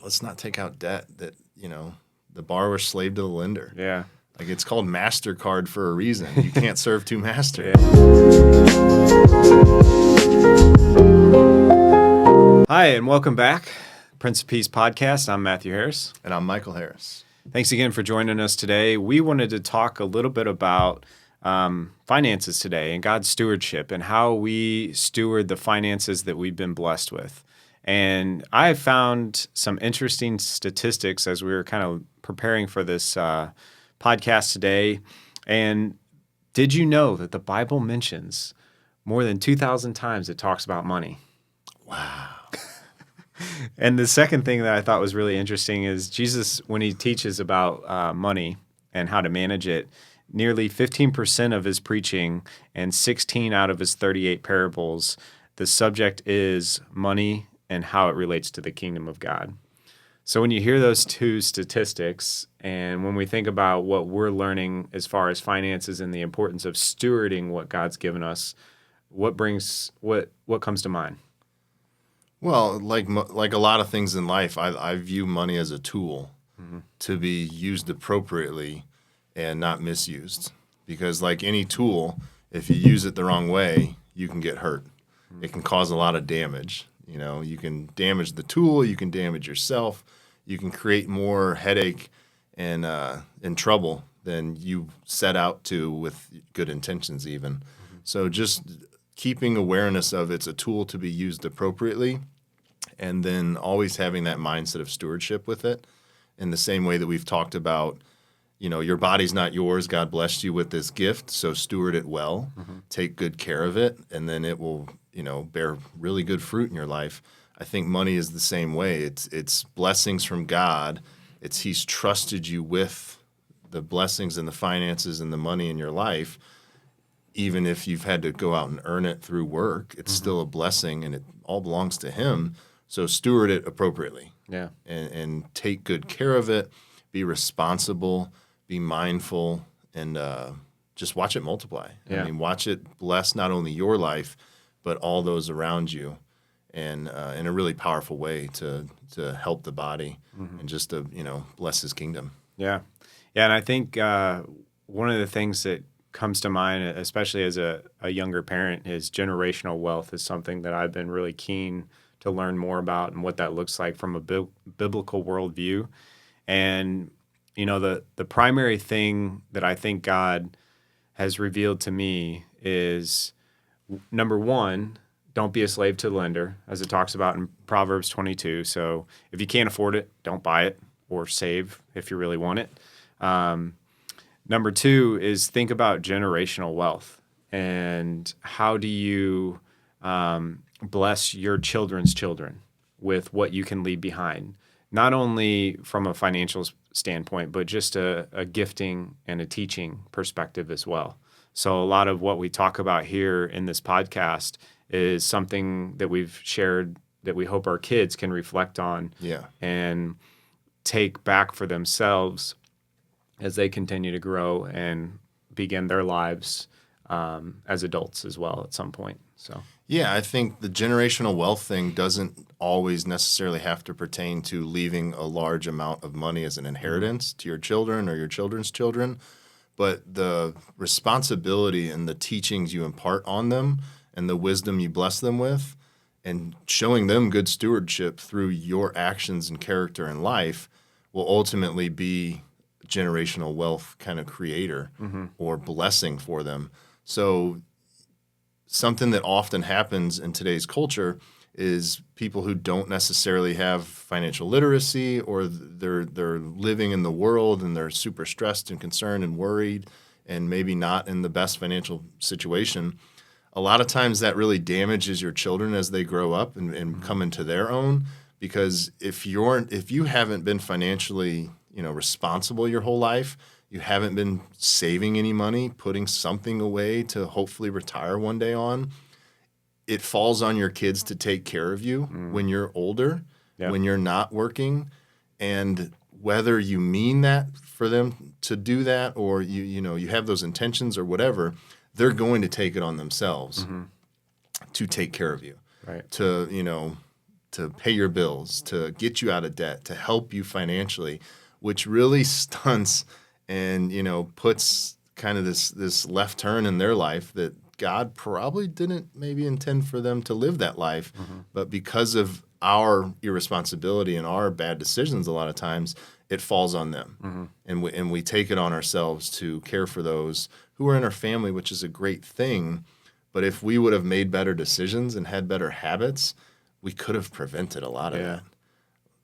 let's not take out debt that, the borrower's slave to the lender. Yeah. Like, it's called MasterCard for a reason. You can't serve two masters. Hi, and welcome back. Prince of Peace podcast. I'm Matthew Harris. And I'm Michael Harris. Thanks again for joining us today. We wanted to talk a little bit about finances today and God's stewardship and how we steward the finances that we've been blessed with. And I found some interesting statistics as we were kind of preparing for this podcast today. And did you know that the Bible mentions more than 2,000 times it talks about money? Wow. And the second thing that I thought was really interesting is Jesus, when he teaches about money and how to manage it, nearly 15% of his preaching and 16 out of his 38 parables, the subject is money and how it relates to the kingdom of God. So when you hear those two statistics, and when we think about what we're learning as far as finances and the importance of stewarding what God's given us, what comes to mind? Well, like a lot of things in life, I view money as a tool to be used appropriately and not misused. Because like any tool, if you use it the wrong way, you can get hurt. It can cause a lot of damage. You can damage the tool, you can damage yourself, you can create more headache and trouble than you set out to with good intentions even. So just keeping awareness of it's a tool to be used appropriately, and then always having that mindset of stewardship with it in the same way that we've talked about, your body's not yours. God blessed you with this gift, so steward it well, take good care of it, and then it will, bear really good fruit in your life. I think money is the same way. It's blessings from God. He's trusted you with the blessings and the finances and the money in your life. Even if you've had to go out and earn it through work, it's still a blessing, and it all belongs to Him. So steward it appropriately. Yeah. And take good care of it. Be responsible. Be mindful, and just watch it multiply. Yeah. I mean, watch it bless not only your life, but all those around you, and in a really powerful way to help the body and just to bless His kingdom. Yeah. And I think one of the things that comes to mind, especially as a younger parent, is generational wealth is something that I've been really keen to learn more about and what that looks like from a biblical worldview. And, the primary thing that I think God has revealed to me is, number one, don't be a slave to the lender, as it talks about in Proverbs 22. So if you can't afford it, don't buy it, or save if you really want it. Number two is think about generational wealth and how do you bless your children's children with what you can leave behind, not only from a financial standpoint, but just a gifting and a teaching perspective as well. So a lot of what we talk about here in this podcast is something that we've shared that we hope our kids can reflect on and take back for themselves as they continue to grow and begin their lives as adults as well at some point. So yeah, I think the generational wealth thing doesn't always necessarily have to pertain to leaving a large amount of money as an inheritance to your children or your children's children, but the responsibility and the teachings you impart on them and the wisdom you bless them with and showing them good stewardship through your actions and character in life will ultimately be generational wealth kind of creator or blessing for them. So something that often happens in today's culture is people who don't necessarily have financial literacy, or they're living in the world and they're super stressed and concerned and worried and maybe not in the best financial situation. A lot of times that really damages your children as they grow up and come into their own, because if you haven't been financially responsible your whole life, you haven't been saving any money, putting something away to hopefully retire one day on, it falls on your kids to take care of you when you're older, when you're not working. And whether you mean that for them to do that or you have those intentions or whatever, they're going to take it on themselves to take care of you, right? To to pay your bills, to get you out of debt, to help you financially, which really stunts and, puts kind of this left turn in their life that God probably didn't maybe intend for them to live that life. But because of our irresponsibility and our bad decisions, a lot of times it falls on them. And we take it on ourselves to care for those who are in our family, which is a great thing. But if we would have made better decisions and had better habits, we could have prevented a lot of that.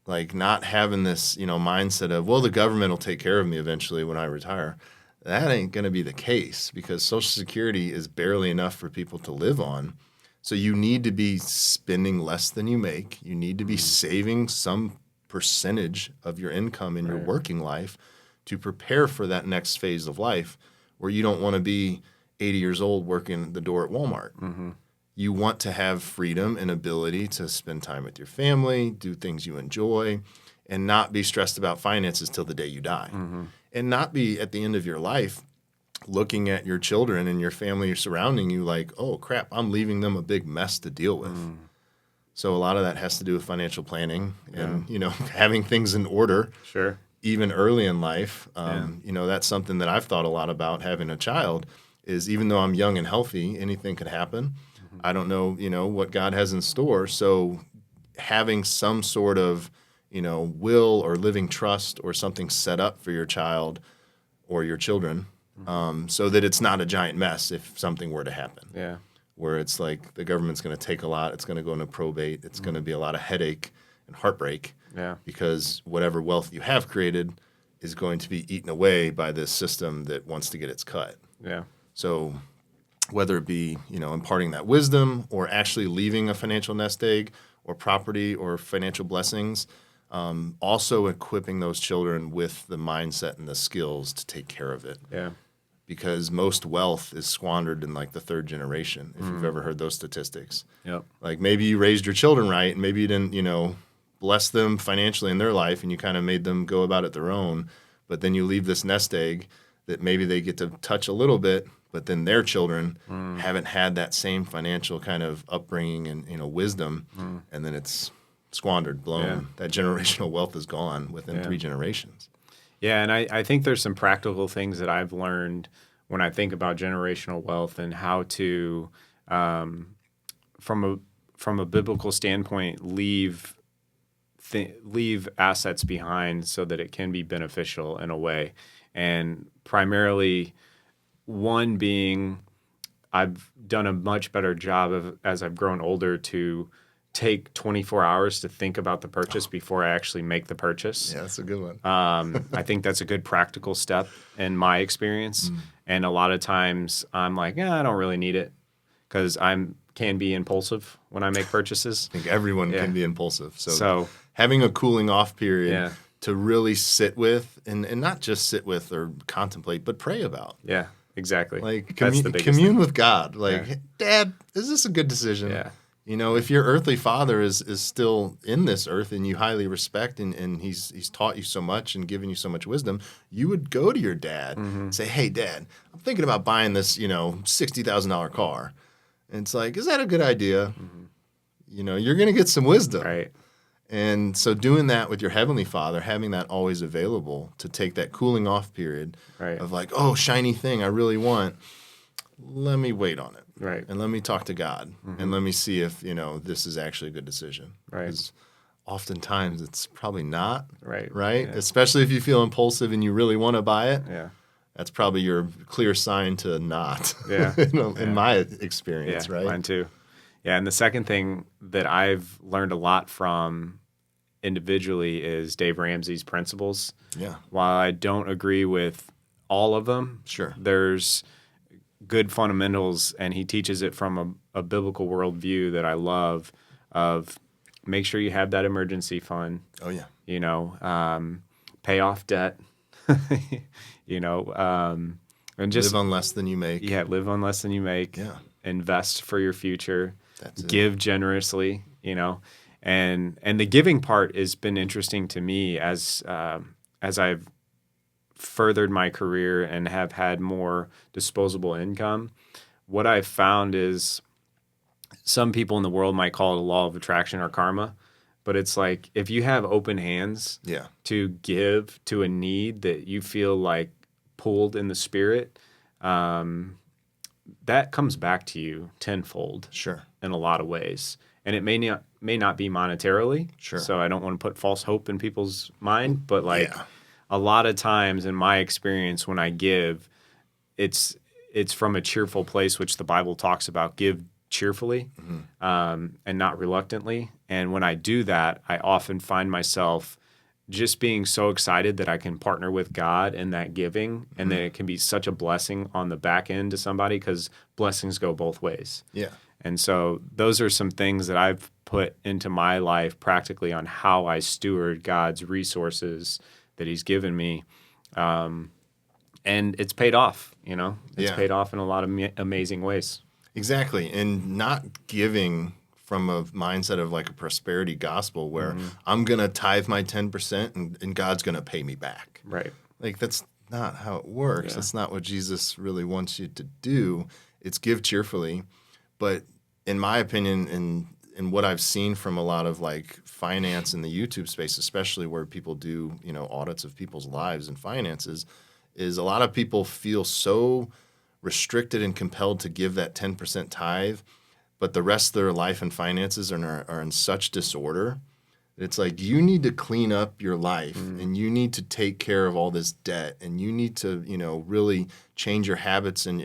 Like not having this, mindset of, well, the government will take care of me eventually when I retire. That ain't going to be the case because Social Security is barely enough for people to live on. So you need to be spending less than you make. You need to be saving some percentage of your income in your working life to prepare for that next phase of life where you don't want to be 80 years old working the door at Walmart. You want to have freedom and ability to spend time with your family, do things you enjoy, and not be stressed about finances till the day you die. And not be at the end of your life looking at your children and your family surrounding you like, oh, crap, I'm leaving them a big mess to deal with. So a lot of that has to do with financial planning and, having things in order. Sure. Even early in life. That's something that I've thought a lot about having a child is even though I'm young and healthy, anything could happen. I don't know, what God has in store. So having some sort of, will or living trust or something set up for your child or your children so that it's not a giant mess if something were to happen. Yeah. Where it's like the government's going to take a lot. It's going to go into probate. It's going to be a lot of headache and heartbreak because whatever wealth you have created is going to be eaten away by this system that wants to get its cut. Yeah. So whether it be, imparting that wisdom or actually leaving a financial nest egg or property or financial blessings, also equipping those children with the mindset and the skills to take care of it. Yeah. Because most wealth is squandered in like the third generation, if you've ever heard those statistics. Yep. Like maybe you raised your children right and maybe you didn't, bless them financially in their life and you kind of made them go about it their own. But then you leave this nest egg that maybe they get to touch a little bit, but then their children haven't had that same financial kind of upbringing and, wisdom. And then it's squandered, blown. Yeah. That generational wealth is gone within 3 generations. Yeah, and I think there's some practical things that I've learned when I think about generational wealth and how to, from a biblical standpoint, leave assets behind so that it can be beneficial in a way. And primarily, one being, I've done a much better job of as I've grown older to take 24 hours to think about the purchase before I actually make the purchase. Yeah, that's a good one. I think that's a good practical step in my experience. And a lot of times I'm like, I don't really need it because can be impulsive when I make purchases. I think everyone can be impulsive. So having a cooling off period to really sit with and not just sit with or contemplate, but pray about. Yeah, exactly. Like That's the biggest commune thing. with God. Like, "Hey, Dad, is this a good decision? Yeah. If your earthly father is still in this earth and you highly respect and he's taught you so much and given you so much wisdom, you would go to your dad and say, hey, Dad, I'm thinking about buying this, $60,000 car. And it's like, is that a good idea? You're going to get some wisdom. Right. And so doing that with your Heavenly Father, having that always available to take that cooling off period of like, oh, shiny thing I really want, let me wait on it. Right. And let me talk to God and let me see if, this is actually a good decision. Right. Because oftentimes it's probably not. Right. Right? Yeah. Especially if you feel impulsive and you really want to buy it. Yeah. That's probably your clear sign to not. Yeah. In my experience, right? Mine too. Yeah, and the second thing that I've learned a lot from individually is Dave Ramsey's principles. Yeah. While I don't agree with all of them, Sure. there's good fundamentals, and he teaches it from a biblical worldview that I love of make sure you have that emergency fund. Oh, yeah. Pay off debt, and just live on less than you make. Yeah, live on less than you make. Yeah. Invest for your future. That's it. Give generously, and the giving part has been interesting to me as I've furthered my career and have had more disposable income. What I've found is some people in the world might call it a law of attraction or karma, but it's like if you have open hands Yeah. to give to a need that you feel like pulled in the spirit, that comes back to you tenfold. Sure. In a lot of ways. And it may not be monetarily. Sure. So I don't want to put false hope in people's mind, but like Yeah. a lot of times in my experience when I give, it's from a cheerful place, which the Bible talks about, give cheerfully and not reluctantly. And when I do that, I often find myself just being so excited that I can partner with God in that giving and that it can be such a blessing on the back end to somebody, because blessings go both ways. Yeah. And so those are some things that I've put into my life practically on how I steward God's resources that he's given me. And it's paid off, It's paid off in a lot of amazing ways. Exactly. And not giving from a mindset of like a prosperity gospel where I'm going to tithe my 10% and God's going to pay me back. Right. Like that's not how it works. Yeah. That's not what Jesus really wants you to do. It's give cheerfully. But in my opinion, and what I've seen from a lot of like finance in the YouTube space, especially where people do, audits of people's lives and finances, is a lot of people feel so restricted and compelled to give that 10% tithe, but the rest of their life and finances are in such disorder. It's like you need to clean up your life and you need to take care of all this debt and you need to, really change your habits and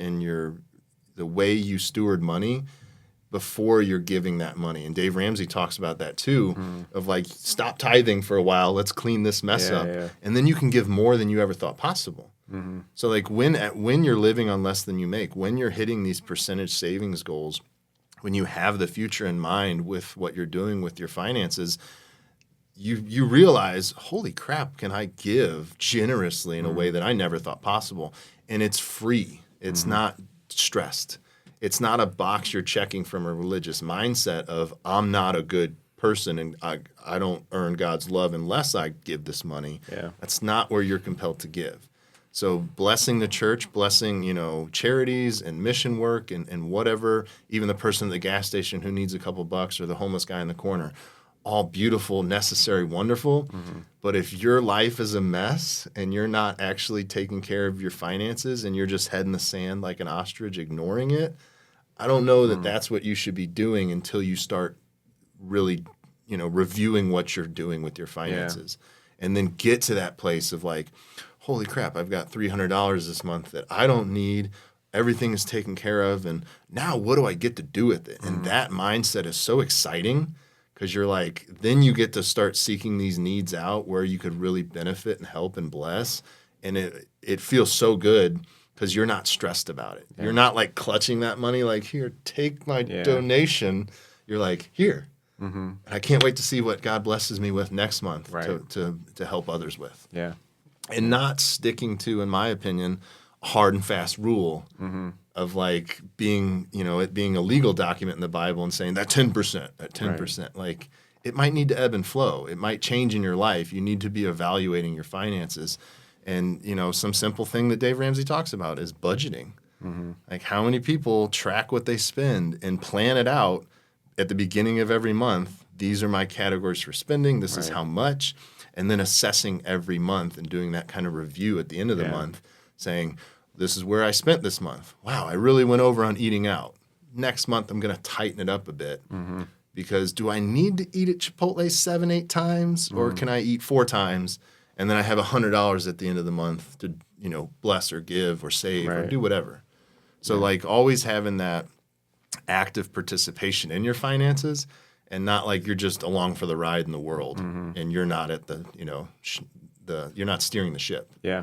the way you steward money before you're giving that money. And Dave Ramsey talks about that too, of like, stop tithing for a while, let's clean this mess up. Yeah. And then you can give more than you ever thought possible. So like when you're living on less than you make, when you're hitting these percentage savings goals, when you have the future in mind with what you're doing with your finances, you realize, holy crap, can I give generously in a way that I never thought possible? And it's free. It's not stressed. It's not a box you're checking from a religious mindset of I'm not a good person and I don't earn God's love unless I give this money. Yeah. That's not where you're compelled to give. So blessing the church, blessing, charities and mission work and whatever, even the person at the gas station who needs a couple bucks or the homeless guy in the corner, all beautiful, necessary, wonderful. But if your life is a mess and you're not actually taking care of your finances and you're just head in the sand like an ostrich ignoring it, I don't know that that's what you should be doing until you start really, reviewing what you're doing with your finances. And then get to that place of like, holy crap, I've got $300 this month that I don't need. Everything is taken care of. And now what do I get to do with it? And that mindset is so exciting because you're like, then you get to start seeking these needs out where you could really benefit and help and bless. And it feels so good because you're not stressed about it. Yeah. You're not like clutching that money like, here, take my donation. You're like, here. I can't wait to see what God blesses me with next month to help others with. Yeah. And not sticking to, in my opinion, a hard and fast rule of like being, it being a legal document in the Bible and saying that 10%, that 10%. Right. Like it might need to ebb and flow. It might change in your life. You need to be evaluating your finances. And, some simple thing that Dave Ramsey talks about is budgeting. Like how many people track what they spend and plan it out at the beginning of every month. These are my categories for spending. This is how much. And then assessing every month and doing that kind of review at the end of the month, saying, this is where I spent this month. Wow, I really went over on eating out. Next month, I'm going to tighten it up a bit because do I need to eat at Chipotle 7-8 times or can I eat 4 times and then I have $100 at the end of the month to, bless or give or save or do whatever. So like always having that active participation in your finances and not like you're just along for the ride in the world and you're not at the, you're not steering the ship. Yeah.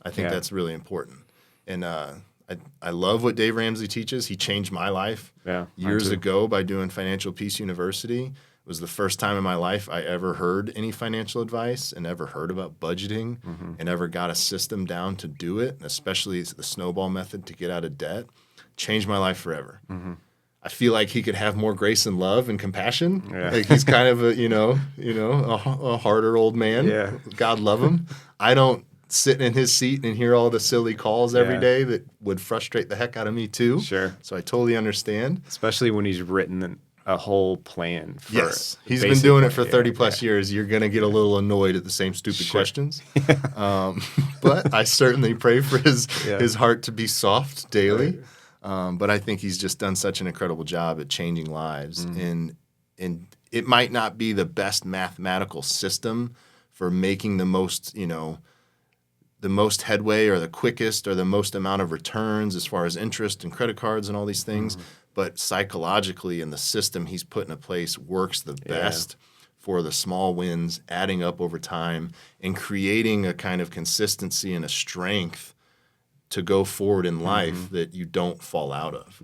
I think that's really important. And I love what Dave Ramsey teaches. He changed my life years ago by doing Financial Peace University. It was the first time in my life I ever heard any financial advice and ever heard about budgeting and ever got a system down to do it, especially the snowball method to get out of debt. Changed my life forever. I feel like he could have more grace and love and compassion. Yeah. Like he's kind of a harder old man. Yeah. God love him. I don't sit in his seat and hear all the silly calls every day that would frustrate the heck out of me too. Sure. So I totally understand. Especially when he's written a whole plan. For Yes, he's been doing it for 30 plus years. You're going to get a little annoyed at the same stupid questions. But I certainly pray for his heart to be soft daily. But I think he's just done such an incredible job at changing lives. And it might not be the best mathematical system for making the most, the most headway or the quickest or the most amount of returns as far as interest and credit cards and all these things. But psychologically, and the system he's put in place works the best for the small wins, adding up over time and creating a kind of consistency and a strength to go forward in life that you don't fall out of.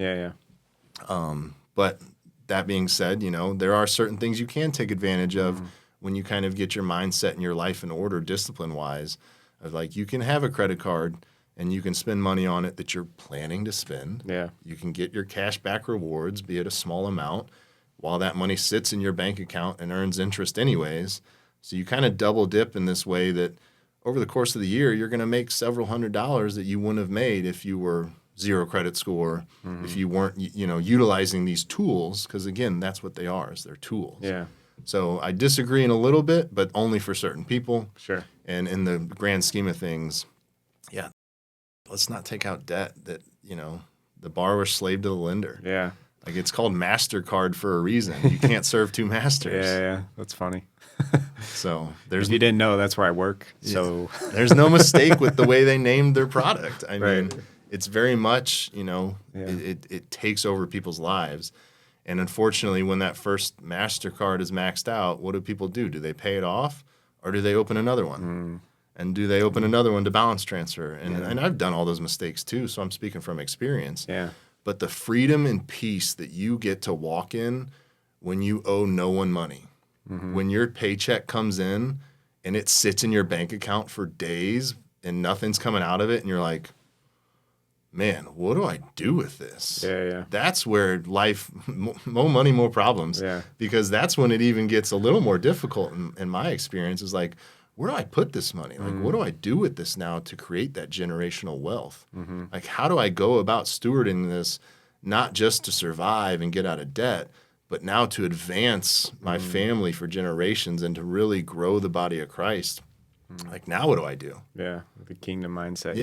But that being said, there are certain things you can take advantage of when you kind of get your mindset and your life in order discipline-wise. Like you can have a credit card and you can spend money on it that you're planning to spend. You can get your cash back rewards, be it a small amount, while that money sits in your bank account and earns interest anyways. So you kind of double dip in this way that over the course of the year, you're going to make several $100s that you wouldn't have made if you were zero credit score, if you weren't, utilizing these tools, because again, that's what they are, is they're tools. So I disagree in a little bit, but only for certain people. And in the grand scheme of things, let's not take out debt that, the borrower's slave to the lender. Like it's called MasterCard for a reason. You can't serve two masters. That's funny. So if you didn't know, that's where I work. So there's no mistake with the way they named their product. I mean, it's very much, it takes over people's lives. And unfortunately, when that first MasterCard is maxed out, what do people do? Do they pay it off or do they open another one? And do they open another one to balance transfer? And I've done all those mistakes too, so I'm speaking from experience. But the freedom and peace that you get to walk in when you owe no one money, when your paycheck comes in and it sits in your bank account for days and nothing's coming out of it, and you're like, man, what do I do with this? That's where life, more money, more problems. Because that's when it even gets a little more difficult in my experience, is like, where do I put this money? Like, what do I do with this now to create that generational wealth? Like, how do I go about stewarding this, not just to survive and get out of debt, but now to advance my family for generations and to really grow the body of Christ? Like, now what do I do? The kingdom mindset.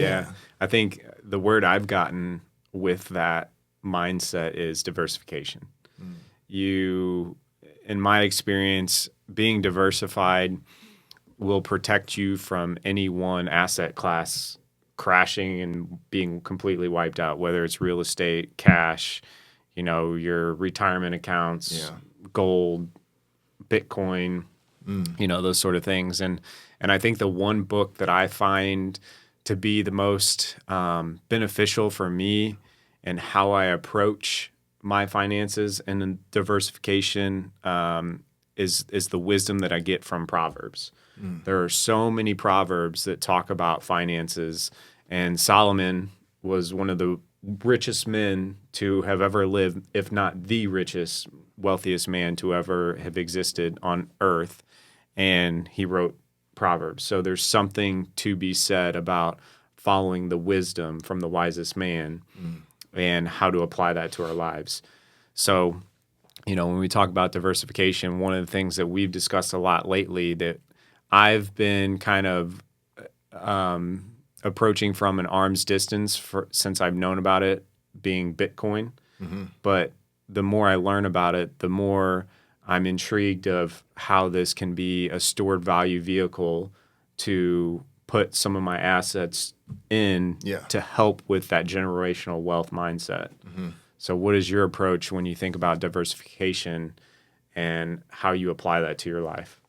I think the word I've gotten with that mindset is diversification. You, in my experience, being diversified will protect you from any one asset class crashing and being completely wiped out, whether it's real estate, cash, your retirement accounts, gold, Bitcoin, those sort of things. And I think the one book that I find to be the most beneficial for me and how I approach my finances and diversification is the wisdom that I get from Proverbs. There are so many Proverbs that talk about finances, and Solomon was one of the richest men to have ever lived, if not the richest, wealthiest man to ever have existed on earth, and he wrote Proverbs. So there's something to be said about following the wisdom from the wisest man and how to apply that to our lives. So, when we talk about diversification, one of the things that we've discussed a lot lately that I've been kind of approaching from an arm's distance since I've known about it, being Bitcoin. But the more I learn about it, the more I'm intrigued of how this can be a stored value vehicle to put some of my assets in to help with that generational wealth mindset. So what is your approach when you think about diversification and how you apply that to your life?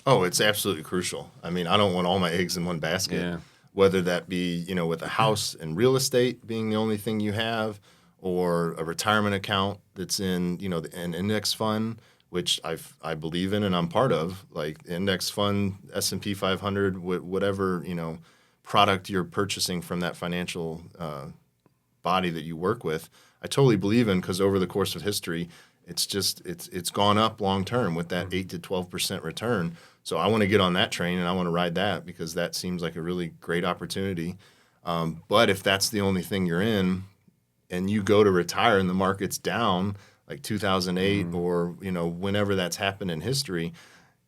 Oh, it's absolutely crucial. I mean, I don't want all my eggs in one basket, whether that be, with a house and real estate being the only thing you have, or a retirement account that's in, an index fund, which I believe in and I'm part of, like index fund, S&P 500, whatever, product you're purchasing from that financial body that you work with. I totally believe in, because over the course of history, it's gone up long term with that 8 to 12% return. So I want to get on that train and I want to ride that, because that seems like a really great opportunity. But if that's the only thing you're in and you go to retire and the market's down, like 2008 or, whenever that's happened in history,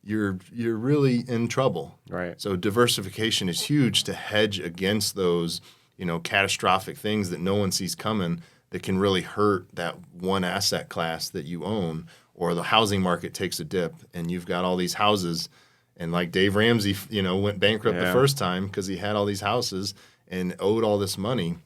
you're really in trouble. Right. So diversification is huge to hedge against those, catastrophic things that no one sees coming that can really hurt that one asset class that you own, or the housing market takes a dip and you've got all these houses. And like Dave Ramsey, went bankrupt the first time because he had all these houses and owed all this money.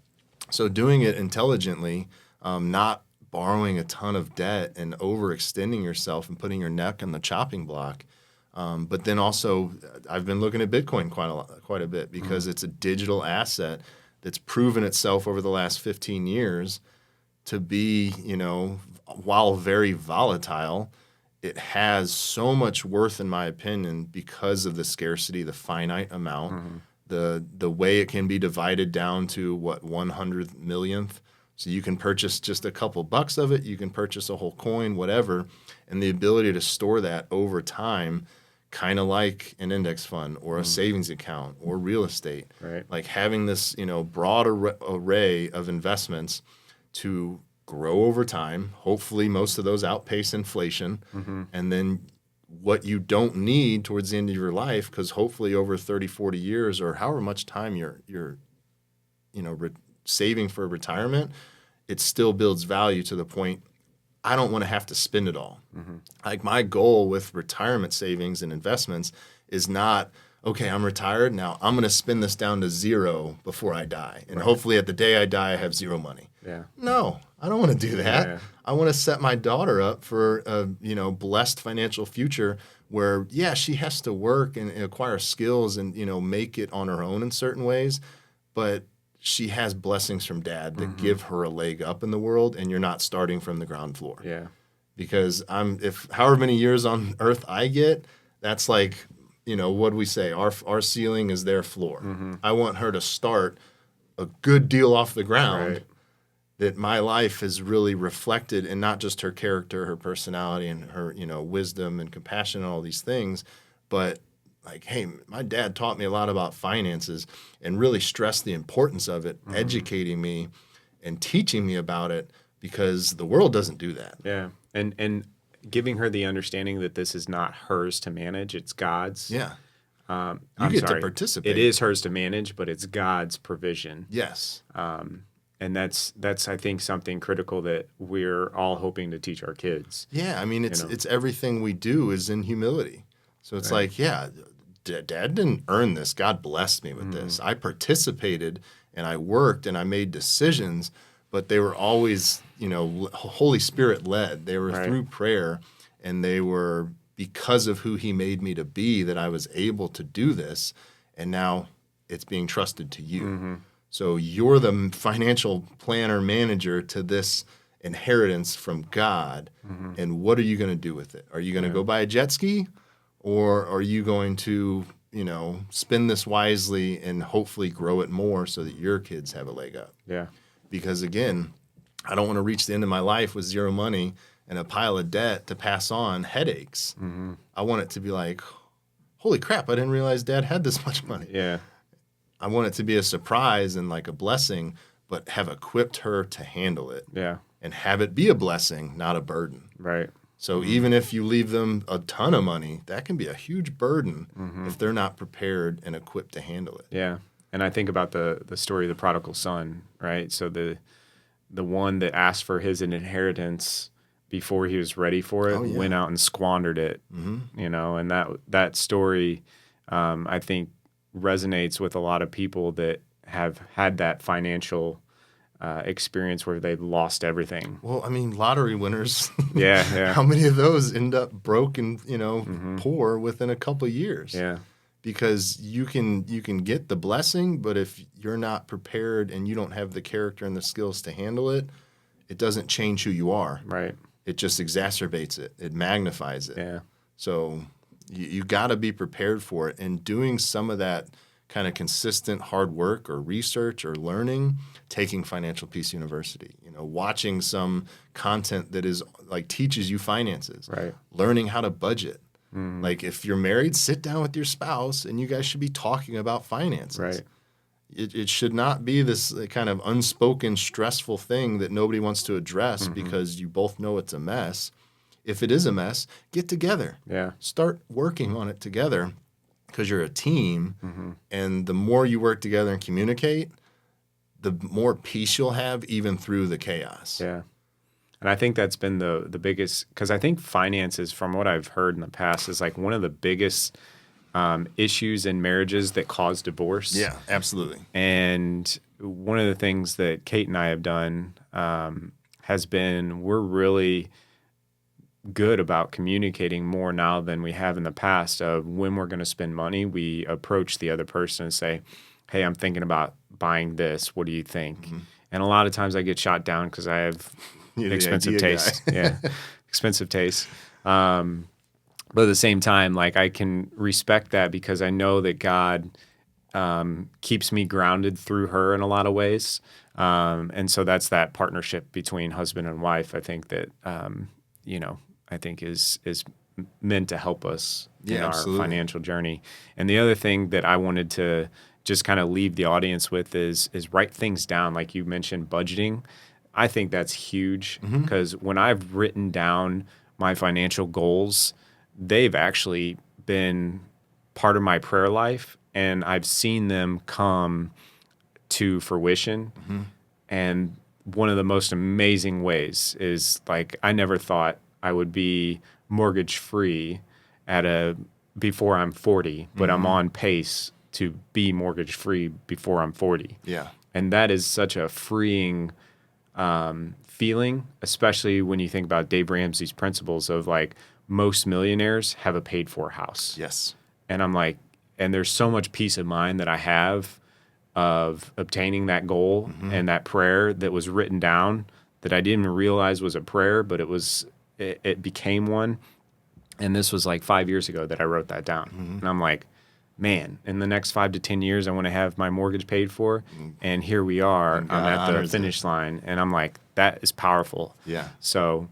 So doing it intelligently, not borrowing a ton of debt and overextending yourself and putting your neck on the chopping block. But then also, I've been looking at Bitcoin quite a bit because it's a digital asset that's proven itself over the last 15 years to be, while very volatile, it has so much worth, in my opinion, because of the scarcity, the finite amount, the way it can be divided down to 100 millionth. So you can purchase just a couple bucks of it, you can purchase a whole coin, whatever, and the ability to store that over time, kind of like an index fund or a savings account or real estate. Right. Like having this, broad array of investments to grow over time. Hopefully most of those outpace inflation. And then what you don't need towards the end of your life, because hopefully over 30, 40 years or however much time you're saving for retirement, it still builds value to the point I don't want to have to spend it all. Like my goal with retirement savings and investments is not, okay, I'm retired. Now I'm going to spend this down to zero before I die. And hopefully at the day I die, I have zero money. Yeah. No, I don't want to do that. Yeah. I want to set my daughter up for a, blessed financial future where, she has to work and acquire skills and, make it on her own in certain ways. But she has blessings from dad that give her a leg up in the world, and you're not starting from the ground floor. Yeah. Because if however many years on earth I get, that's like, what do we say? Our ceiling is their floor. I want her to start a good deal off the ground. Right. That my life is really reflected in not just her character, her personality, and her, wisdom and compassion and all these things, but like, hey, my dad taught me a lot about finances and really stressed the importance of it, educating me and teaching me about it, because the world doesn't do that. Yeah. And giving her the understanding that this is not hers to manage, it's God's. Yeah. I'm get to sorry. participate. It is hers to manage, but it's God's provision. Yes. And that's I think something critical that we're all hoping to teach our kids. Yeah, I mean it's everything we do is in humility. So it's like, Dad didn't earn this. God blessed me with this. I participated and I worked and I made decisions, but they were always, Holy Spirit led. They were through prayer, and they were because of who He made me to be that I was able to do this. And now it's being trusted to you. So you're the financial planner manager to this inheritance from God. And what are you going to do with it? Are you going to go buy a jet ski, or are you going to, spend this wisely and hopefully grow it more so that your kids have a leg up? Yeah. Because again, I don't want to reach the end of my life with zero money and a pile of debt to pass on headaches. I want it to be like, holy crap, I didn't realize Dad had this much money. Yeah. I want it to be a surprise and like a blessing, but have equipped her to handle it. Yeah. And have it be a blessing, not a burden. Right. So even if you leave them a ton of money, that can be a huge burden if they're not prepared and equipped to handle it. Yeah. And I think about the story of the prodigal son, right? So the one that asked for his inheritance before he was ready for it went out and squandered it, and that story, I think, resonates with a lot of people that have had that financial experience where they've lost everything. Well, I mean, lottery winners. Yeah. How many of those end up broke and poor within a couple of years? Yeah. Because you can get the blessing, but if you're not prepared and you don't have the character and the skills to handle it, it doesn't change who you are. Right. It just exacerbates it. It magnifies it. Yeah. So you got to be prepared for it. And doing some of that kind of consistent hard work or research or learning, taking Financial Peace University, watching some content that is like teaches you finances, Right. Learning how to budget. Like if you're married, sit down with your spouse and you guys should be talking about finances. Right. it should not be this kind of unspoken, stressful thing that nobody wants to address because you both know it's a mess. If it is a mess, get together. Yeah. Start working on it together because you're a team. And the more you work together and communicate, the more peace you'll have even through the chaos. Yeah. And I think that's been the biggest, because I think finances, from what I've heard in the past, is like one of the biggest issues in marriages that cause divorce. Yeah, absolutely. And one of the things that Kate and I have done has been, we're really good about communicating more now than we have in the past. Of when we're going to spend money, we approach the other person and say, hey, I'm thinking about buying this. What do you think? And a lot of times I get shot down because I have expensive taste. Yeah, expensive taste. But at the same time, like, I can respect that because I know that God keeps me grounded through her in a lot of ways. And so that's that partnership between husband and wife, I think that, I think is meant to help us in our financial journey. And the other thing that I wanted to just kind of leave the audience with is write things down. Like you mentioned, budgeting. I think that's huge because when I've written down my financial goals, they've actually been part of my prayer life, and I've seen them come to fruition. And one of the most amazing ways is, like, I never thought I would be mortgage free before I'm 40, but I'm on pace to be mortgage free before I'm 40. Yeah. And that is such a freeing feeling, especially when you think about Dave Ramsey's principles of, like, most millionaires have a paid for house. Yes. And I'm like, and there's so much peace of mind that I have of obtaining that goal and that prayer that was written down that I didn't even realize was a prayer, but it became one. And this was like 5 years ago that I wrote that down. And I'm like, man, in the next 5 to 10 years, I want to have my mortgage paid for. And here we are. I'm at the finish line. And I'm like, that is powerful. Yeah. So,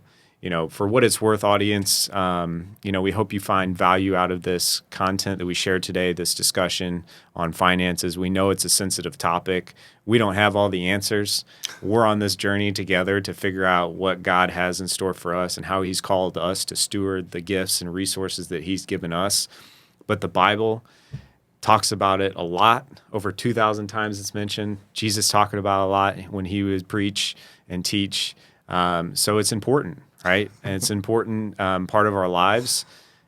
for what it's worth, audience, we hope you find value out of this content that we shared today, this discussion on finances. We know it's a sensitive topic. We don't have all the answers. We're on this journey together to figure out what God has in store for us and how he's called us to steward the gifts and resources that he's given us. But the Bible talks about it a lot. Over 2,000 times it's mentioned. Jesus talking about it a lot when he would preach and teach. So it's important, right? And it's an important part of our lives.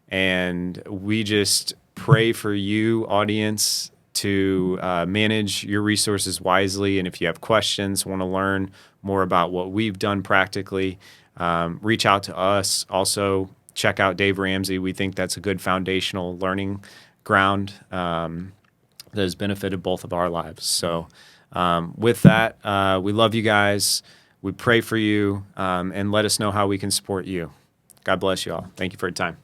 And we just pray for you, audience, to manage your resources wisely. And if you have questions, want to learn more about what we've done practically, reach out to us. Also, check out Dave Ramsey. We think that's a good foundational learning ground that has benefited both of our lives. So with that, we love you guys. We pray for you, and let us know how we can support you. God bless you all. Thank you for your time.